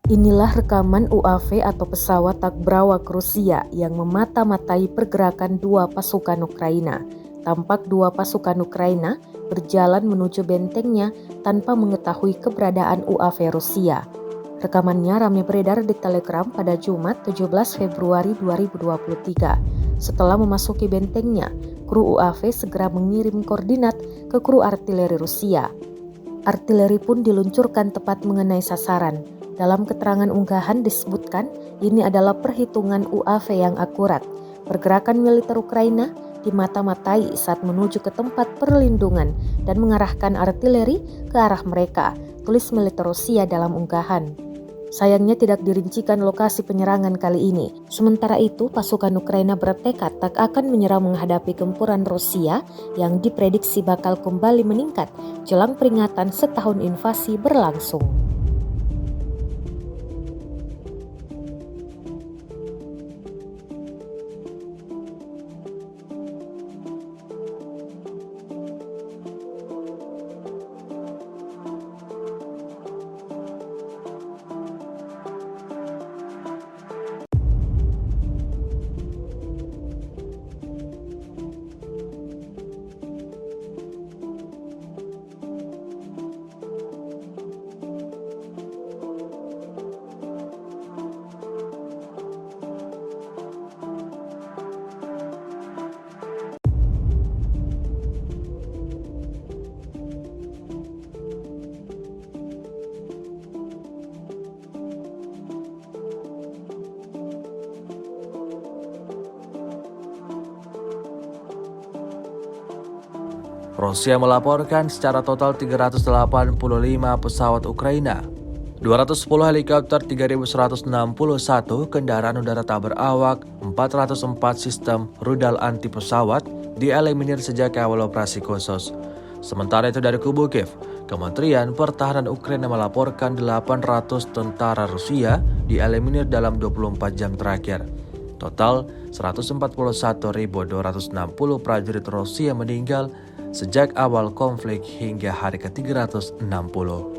Inilah rekaman UAV atau pesawat tak berawak Rusia yang memata-matai pergerakan dua pasukan Ukraina. Tampak dua pasukan Ukraina berjalan menuju bentengnya tanpa mengetahui keberadaan UAV Rusia. Rekamannya ramai beredar di Telegram pada Jumat 17 Februari 2023. Setelah memasuki bentengnya, kru UAV segera mengirim koordinat ke kru artileri Rusia. Artileri pun diluncurkan tepat mengenai sasaran. Dalam keterangan unggahan disebutkan ini adalah perhitungan UAV yang akurat. Pergerakan militer Ukraina dimata-matai saat menuju ke tempat perlindungan dan mengarahkan artileri ke arah mereka, tulis militer Rusia dalam unggahan. Sayangnya tidak dirincikan lokasi penyerangan kali ini. Sementara itu, pasukan Ukraina bertekad tak akan menyerah menghadapi gempuran Rusia yang diprediksi bakal kembali meningkat jelang peringatan setahun invasi berlangsung. Rusia melaporkan secara total 385 pesawat Ukraina, 210 helikopter, 3.161 kendaraan udara tak berawak, 404 sistem rudal anti pesawat dieliminir sejak awal operasi khusus. Sementara itu dari kubu Kiev, Kementerian Pertahanan Ukraina melaporkan 800 tentara Rusia dieliminir dalam 24 jam terakhir. Total 141.260 prajurit Rusia meninggal sejak awal konflik hingga hari ke-360.